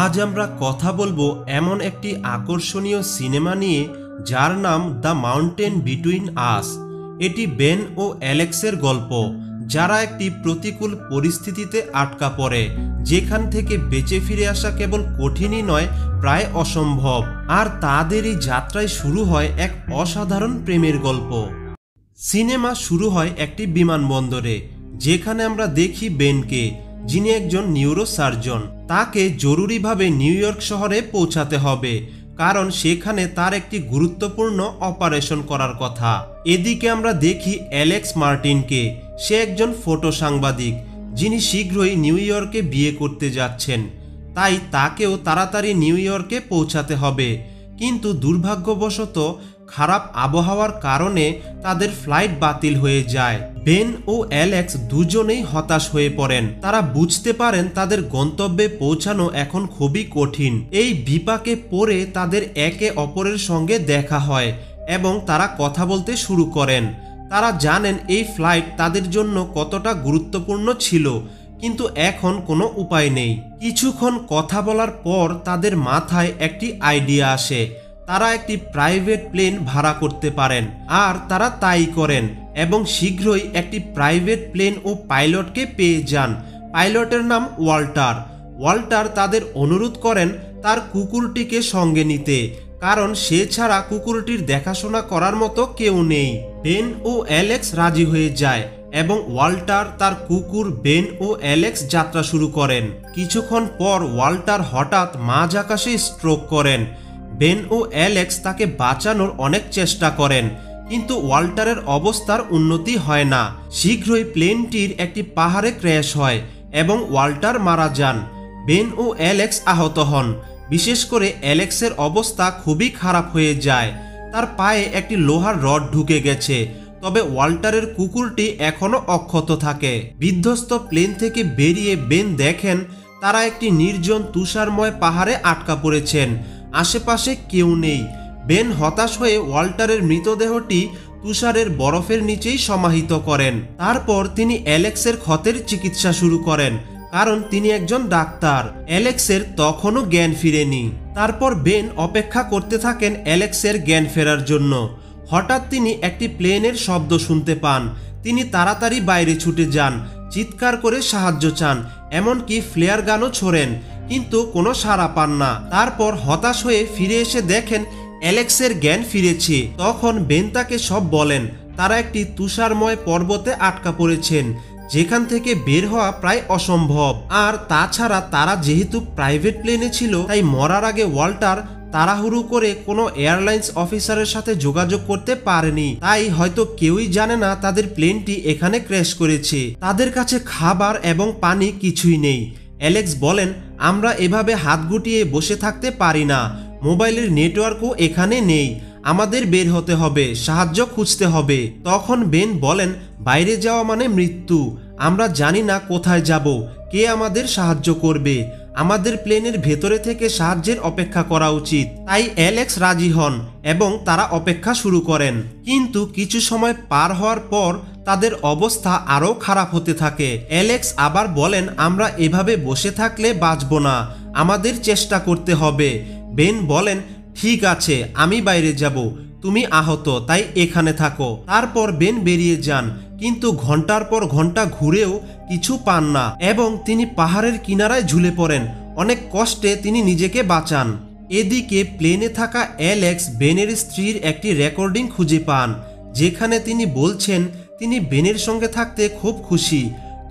আজ আমরা কথা বলবো এমন একটি আকর্ষণীয় সিনেমা নিয়ে যার নাম দ্য মাউন্টেন বিটুইন আস। এটি বেন ও অ্যালেক্সের গল্প, যারা একটি প্রতিকূল পরিস্থিতিতে আটকা পড়ে, যেখান থেকে বেঁচে ফিরে আসা কেবল কঠিনই নয়, প্রায় অসম্ভব। আর তাদের এই যাত্রায় শুরু হয় এক অসাধারণ প্রেমের গল্প। সিনেমা শুরু হয় একটি বিমানবন্দরে, যেখানে আমরা দেখি বেনকে, যিনি একজন নিউরোসার্জন। তাকে জরুরিভাবে নিউ ইয়র্ক শহরে পৌঁছাতে হবে, কারণ সেখানে তার একটি গুরুত্বপূর্ণ অপারেশন করার কথা। এদিকে আমরা দেখি অ্যালেক্স মার্টিনকে। সে একজন ফটো সাংবাদিক, যিনি শীঘ্রই নিউ ইয়র্কে বিয়ে করতে যাচ্ছেন, তাই তাকেও তাড়াতাড়ি নিউ ইয়র্কে পৌঁছাতে হবে। কিন্তু দুর্ভাগ্যবশত খারাপ আবহাওয়ার কারণে তাদের ফ্লাইট বাতিল হয়ে যায়। বেন ও অ্যালেক্স দুজনেই হতাশ হয়ে পড়েন। তারা বুঝতে পারেন তাদের গন্তব্যে পৌঁছানো এখন খুবই কঠিন। এই বিপাকে পড়ে তাদের একে অপরের সঙ্গে দেখা হয় এবং তারা কথা বলতে শুরু করেন। তারা জানেন এই ফ্লাইট তাদের জন্য কতটা গুরুত্বপূর্ণ ছিল, কিন্তু এখন কোনো উপায় নেই। কিছুক্ষণ কথা বলার পর তাদের মাথায় একটি আইডিয়া আসে। তারা একটি প্রাইভেট প্লেন ভাড়া করতে পারেন, আর তারা তাই করেন এবং শীঘ্রই একটি প্রাইভেট প্লেন ও পাইলটকে পেয়ে যান। পাইলটের নাম ওয়াল্টার। ওয়াল্টার তাদের অনুরোধ করেন তার কুকুরটিকে সঙ্গে নিতে, কারণ সে ছাড়া কুকুরটির দেখাশোনা করার মতো কেউ নেই। বেন ও অ্যালেক্স রাজি হয়ে যায় এবং ওয়াল্টার তার কুকুর বেন ও অ্যালেক্স যাত্রা শুরু করেন। কিছুক্ষণ পর ওয়াল্টার হঠাৎ মাঝ আকাশে স্ট্রোক করেন। বেন ও অ্যালেক্স তাকে বাঁচানোর অনেক চেষ্টা করেন, কিন্তু ওয়াল্টারের অবস্থার উন্নতি হয় না। শীঘ্রই প্লেনটির একটি পাহাড়ে ক্র্যাশ হয় এবং ওয়াল্টার মারা যান। বেন ও অ্যালেক্স আহত হন। বিশেষ করে অ্যালেক্সের অবস্থা খুবই খারাপ হয়ে যায়। তার পায়ে একটি লোহার রড ঢুকে গেছে, তবে ওয়াল্টারের কুকুরটি এখনো অক্ষত থাকে। বিধ্বস্ত প্লেন থেকে বেরিয়ে বেন দেখেন তারা একটি নির্জন তুষারময় পাহাড়ে আটকা পড়েছেন। আশেপাশে কেউ নেই। বেন হতাশ হয়ে ওয়াল্টারের মৃতদেহটি তুষারের বরফের নিচেই সমাহিত করেন। তারপর তিনি অ্যালেক্সের ক্ষতের চিকিৎসা শুরু করেন, কারণ তিনি একজন ডাক্তার। অ্যালেক্সের তখনও জ্ঞান ফিরেনি। তারপর বেন অপেক্ষা করতে থাকেন অ্যালেক্সের জ্ঞান ফেরার জন্য। হঠাৎ তিনি একটি প্লেনের শব্দ শুনতে পান। তিনি তাড়াতাড়ি বাইরে ছুটে যান, চিৎকার করে সাহায্য চান, এমনকি ফ্লেয়ার গানও ছোড়েন, কিন্তু কোনো সাড়া পান না। তারপর হতাশ হয়ে ফিরে এসে দেখেন অ্যালেক্সের জ্ঞান ফিরেছে। তখন বেন তাকে সব বলেন। তারা একটি তুষারময় পর্বতে আটকা পড়েছেন, যেখান থেকে বের হওয়া প্রায় অসম্ভব। আর তাছাড়া তারা যেহেতু প্রাইভেট প্লেনে ছিল, তাই মরার আগে ওয়াল্টার তাড়াহুড়ো করে কোনো এয়ারলাইন্স অফিসারের সাথে যোগাযোগ করতে পারেনি। তাই হয়তো কেউই জানে না তাদের প্লেনটি এখানে ক্র্যাশ করেছে। তাদের কাছে খাবার এবং পানি কিছুই নেই। অ্যালেক্স বলেন, আমরা এভাবে হাত গুটিয়ে বসে থাকতে পারি না। মোবাইলের নেটওয়ার্কও এখানে নেই। আমাদের বের হতে হবে, সাহায্য খুঁজতে হবে। তখন বেন বলেন, বাইরে যাওয়া মানে মৃত্যু। আমরা জানি না কোথায় যাব, কে আমাদের সাহায্য করবে। আমাদের প্লেনের ভেতরে থেকে সাহায্যের অপেক্ষা করা উচিত। তাই অ্যালেক্স রাজি হন এবং তারা অপেক্ষা শুরু করেন। কিন্তু কিছু সময় পার হওয়ার পর তাদের অবস্থা আরও খারাপ হতে থাকে। অ্যালেক্স আবার বলেন, আমরা এভাবে বসে থাকলে বাঁচব না, আমাদের চেষ্টা করতে হবে। বেন বলেন, ঠিক আছে, আমি বাইরে যাব, তুমি আহত, তাই এখানে থাকো। তারপর বেন বেরিয়ে যান, কিন্তু ঘন্টার পর ঘন্টা ঘুরেও কিছু পান না এবং তিনি পাহাড়ের কিনারায় ঝুলে পড়েন। অনেক কষ্টে তিনি নিজেকে বাঁচান। এদিকে প্লেনে থাকা অ্যালেক্স বেনের স্ত্রীর একটি রেকর্ডিং খুঁজে পান, যেখানে তিনি বলছেন তিনি বেনের সঙ্গে থাকতে খুব খুশি।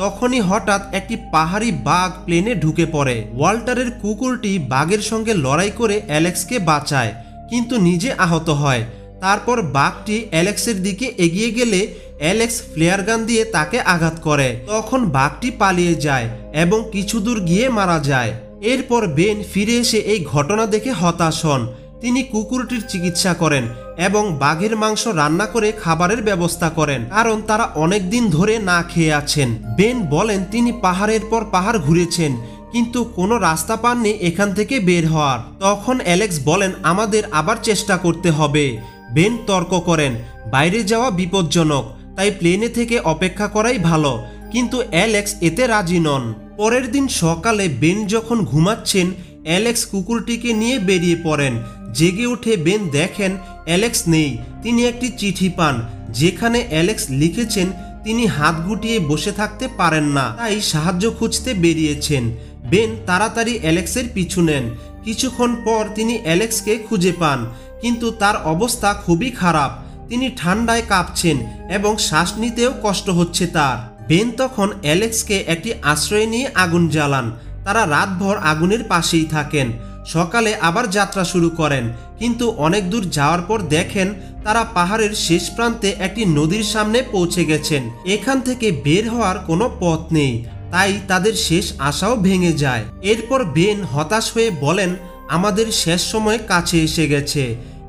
তখনই হঠাৎ একটি পাহাড়ি বাঘ প্লেনে ঢুকে পড়ে। ওয়াল্টারের কুকুরটি বাঘের সঙ্গে লড়াই করে অ্যালেক্সকে বাঁচায়, কিন্তু নিজে আহত হয়। তারপর বাঘটি অ্যালেক্সের দিকে এগিয়ে গেলে অ্যালেক্স ফ্লেয়ার গান দিয়ে তাকে আঘাত করে। তখন বাঘটি পালিয়ে যায় এবং কিছু দূর গিয়ে মারা যায়। এরপর বেন ফিরে এসে এই ঘটনা দেখে হতাশ হন। তিনি কুকুরটির চিকিৎসা করেন এবং বাঘের মাংস রান্না করে খাবারের ব্যবস্থা করেন, কারণ তারা অনেক দিন ধরে না খেয়ে আছেন। বেন বলেন তিনি পাহাড়ের পর পাহাড় ঘুরেছেন, কিন্তু কোনো রাস্তা পাননি এখান থেকে বের হওয়ার। তখন অ্যালেক্স বলেন, আমাদের আবার চেষ্টা করতে হবে। বেন তর্ক করেন, বাইরে যাওয়া বিপজ্জনক, তাই প্লেনে থেকে অপেক্ষা করাই ভালো। কিন্তু অ্যালেক্স এতে রাজি নন। পরের দিন সকালে বেন যখন ঘুমাচ্ছেন, অ্যালেক্স কুকুরটিকে নিয়ে বেরিয়ে পড়েন। জেগে উঠে বেন দেখেন অ্যালেক্স নেই। তিনি একটি চিঠি পান যেখানে অ্যালেক্স লিখেছেন তিনি হাত গুটিয়ে বসে থাকতে পারেন না, তাই সাহায্য খুঁজতে বেরিয়েছেন। বেন তাড়াতাড়ি অ্যালেক্সের পিছু নেন। কিছুক্ষণ পর তিনি অ্যালেক্সকে খুঁজে পান, কিন্তু তার অবস্থা খুবই খারাপ। তিনি ঠান্ডায় কাঁপছেন এবং শ্বাস নিতেও কষ্ট হচ্ছে তার। বেন তখন অ্যালেক্সকে একটি আশ্রয় নিয়ে আগুন জ্বালান। তারা রাতভর আগুনের পাশেই থাকেন। সকালে আবার যাত্রা শুরু করেন, কিন্তু অনেক দূর যাওয়ার পর দেখেন তারা পাহাড়ের শেষ প্রান্তে একটি নদীর সামনে পৌঁছে গেছেন। এখান থেকে বের হওয়ার কোনো পথ নেই, তাই তাদের শেষ আশাও ভেঙে যায়। এরপর বেন হতাশ হয়ে বলেন, আমাদের শেষ সময় কাছে এসে গেছে।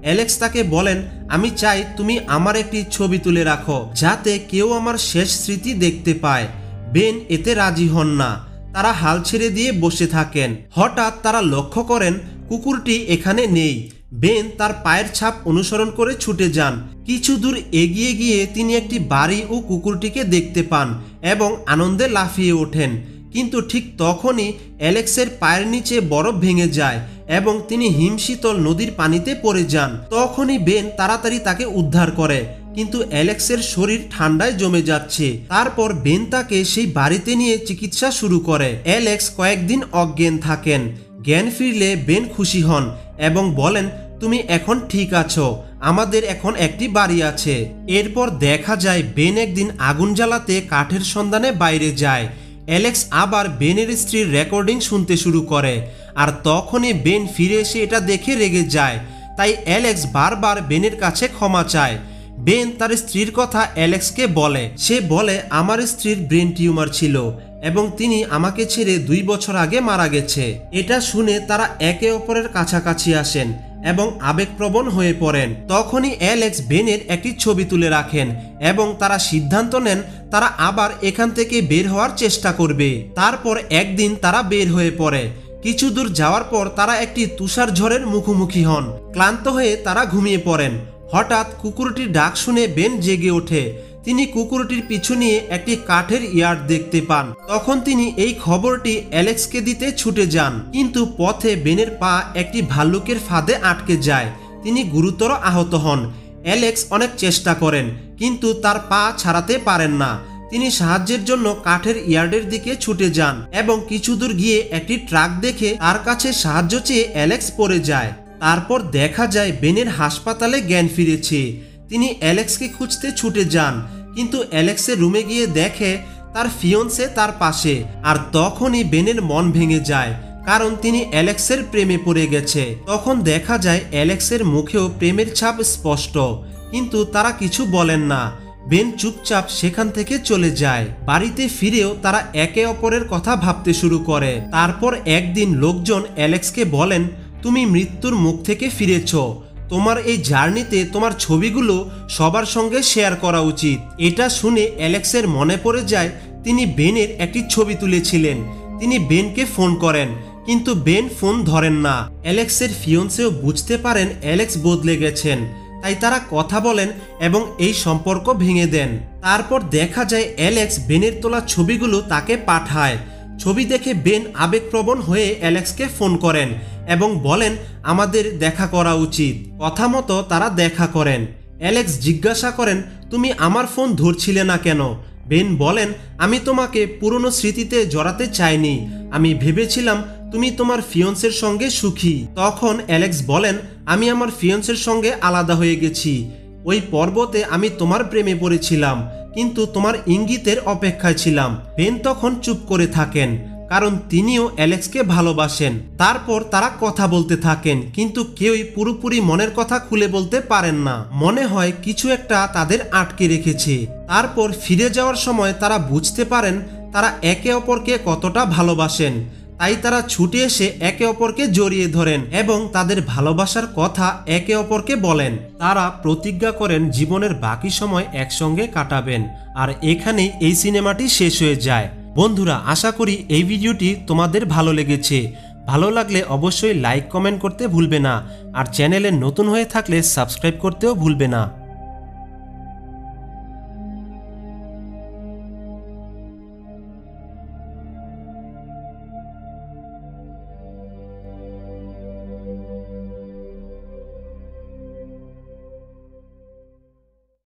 অ্যালেক্স তাকে বলেন, আমি চাই তুমি আমার একটি ছবি তুলে রাখো যাতে কেউ আমার শেষ স্মৃতি দেখতে পায়। বেন এতে রাজি হন না। তারা হাল ছেড়ে দিয়ে বসে থাকেন। হঠাৎ তারা লক্ষ্য করেন কুকুরটি এখানে নেই। বেন তার পায়ের ছাপ অনুসরণ করে ছুটে যান। কিছু দূর এগিয়ে গিয়ে তিনি একটি বাড়ি ও কুকুরটিকে দেখতে পান এবং আনন্দে লাফিয়ে ওঠেন। কিন্তু ঠিক তখনই অ্যালেক্সের পায়ের নিচে বরফ ভেঙে যায় এবং তিনি হিমশীতল নদীর পানিতে পড়ে যান। তখনই বেন তাড়াতাড়ি তাকে উদ্ধার করে, কিন্তু অ্যালেক্সের শরীর ঠান্ডায় জমে যাচ্ছে। তারপর বেন তাকে সেই বাড়িতে নিয়ে চিকিৎসা শুরু করে। অ্যালেক্স কয়েকদিন অজ্ঞান থাকেন। জ্ঞান ফিরলে বেন খুশি হন এবং বলেন, তুমি এখন ঠিক আছো, আমাদের এখন একটি বাড়ি আছে। এরপর দেখা যায় বেন একদিন আগুন জ্বালাতে কাঠের সন্ধানে বাইরে যায়। অ্যালেক্স আবার বেনের স্ত্রীর রেকর্ডিং শুনতে শুরু করে, আর তখনই বেন ফিরে এসে এটা দেখে রেগে যায়। তাই অ্যালেক্স বারবার বেনের কাছে ক্ষমা চায়। বেন তার স্ত্রীর কথা অ্যালেক্সকে বলে। সে বলে, আমার স্ত্রীর ব্রেন টিউমার ছিল এবং তিনি আমাকে ছেড়ে 2 বছর আগে মারা গেছে। এটা শুনে তারা একে অপরের কাছাকাছি আসেন এবং আবেগপ্রবণ হয়ে পড়েন। তখনই অ্যালেক্স বেনের একটি ছবি তুলে রাখেন এবং তারা সিদ্ধান্ত নেন তারা আবার এখান থেকে বের হওয়ার চেষ্টা করবে। তারপর একদিন তারা বের হয়ে পড়ে। কিছু দূর যাওয়ার পর তারা একটি তুষার ঝড়ের মুখোমুখি হন। ক্লান্ত হয়ে তারা ঘুমিয়ে পড়েন। হঠাৎ কুকুরটির ডাক শুনে বেন জেগে ওঠে। তিনি কুকুরটির পিছু নিয়ে একটি কাঠের ইয়ার্ড দেখতে পান। তখন তিনি এই খবরটি অ্যালেক্সকে দিতে ছুটে যান, কিন্তু পথে বেনের পা একটি ভাল্লুকের ফাঁদে আটকে যায়। তিনি গুরুতর আহত হন। অ্যালেক্স অনেক চেষ্টা করেন, কিন্তু তার পা ছাড়াতে পারেন না। তিনি সাহায্যের জন্য কাঠের ইয়ার্ডের দিকে ছুটে যান এবং কিছু দূর গিয়ে একটি ট্রাক দেখে তার কাছে সাহায্য চেয়ে অ্যালেক্স পড়ে যায়। তারপর দেখা যায় বেনের হাসপাতালে জ্ঞান ফিরেছে। তিনি অ্যালেক্সকে খুঁজতে ছুটে যান, কিন্তু অ্যালেক্সের রুমে গিয়ে দেখে তার ফিয়ন্সে তার পাশে। আর তখনই বেনের মন ভেঙে যায়, কারণ তিনি অ্যালেক্সের প্রেমে পড়ে গেছে। তখন দেখা যায় অ্যালেক্সের মুখেও প্রেমের ছাপ স্পষ্ট, কিন্তু তারা কিছু বলেন না। বেন চুপচাপ সেখান থেকে চলে যায়। বাড়িতে ফিরেও তারা একে অপরের কথা ভাবতে শুরু করে। তারপর একদিন লোকজন অ্যালেক্সকে বলেন, তুমি মৃত্যুর মুখ থেকে ফিরেছ। তোমার এই জার্নিতে তোমার ছবিগুলো সবার সঙ্গে শেয়ার করা উচিত। এটা শুনে অ্যালেক্সের মনে পড়ে যায় তিনি বেনের একটি ছবি তুলেছিলেন। তিনি বেনকে ফোন করেন, কিন্তু বেন ফোন ধরেন না। অ্যালেক্সের ফিয়ন্সেও বুঝতে পারেন অ্যালেক্স বদলে গেছেন, তাই তারা কথা বলেন এবং এই সম্পর্ক ভেঙে দেন। তারপর দেখা যায় অ্যালেক্স বেনের তোলা ছবিগুলো তাকে পাঠায়। ছবি দেখে বেন আবেগপ্রবণ হয়ে অ্যালেক্সকে ফোন করেন এবং বলেন আমাদের দেখা করা উচিত। কথা মতো তারা দেখা করেন। অ্যালেক্স জিজ্ঞাসা করেন, তুমি আমার ফোন ধরছিলে না কেন? বেন বলেন, আমি তোমাকে পুরনো স্মৃতিতে জড়াতে চাইনি, আমি ভেবেছিলাম তুমি তোমার ফিয়ন্সের সঙ্গে সুখী। তখন অ্যালেক্স বলেন, আমি আমার ফিয়ন্সের সঙ্গে আলাদা হয়ে গেছি। ওই পর্বতে আমি তোমার প্রেমে পড়েছিলাম, কিন্তু তোমার ইঙ্গিতের অপেক্ষায় ছিলাম। বেন তখন চুপ করে থাকেন, কারণ তিনিও অ্যালেক্সকে ভালোবাসেন। তারপর তারা কথা বলতে থাকেন, কিন্তু কেউই পুরোপুরি মনের কথা খুলে বলতে পারেন না। মনে হয় কিছু একটা তাদের আটকে রেখেছে। তারপর ফিরে যাওয়ার সময় তারা বুঝতে পারেন তারা একে অপরকে কতটা ভালোবাসেন। তাই তারা ছুটে এসে একে অপরকে জড়িয়ে ধরেন এবং তাদের ভালোবাসার কথা একে অপরকে বলেন। তারা প্রতিজ্ঞা করেন জীবনের বাকি সময় একসঙ্গে কাটাবেন। আর এখানেই এই সিনেমাটি শেষ হয়ে যায়। বন্ধুরা, আশা করি এই ভিডিওটি তোমাদের ভালো লেগেছে। ভালো লাগলে অবশ্যই লাইক কমেন্ট করতে ভুলবে না, আর চ্যানেলে নতুন হয়ে থাকলে সাবস্ক্রাইব করতেও ভুলবে না।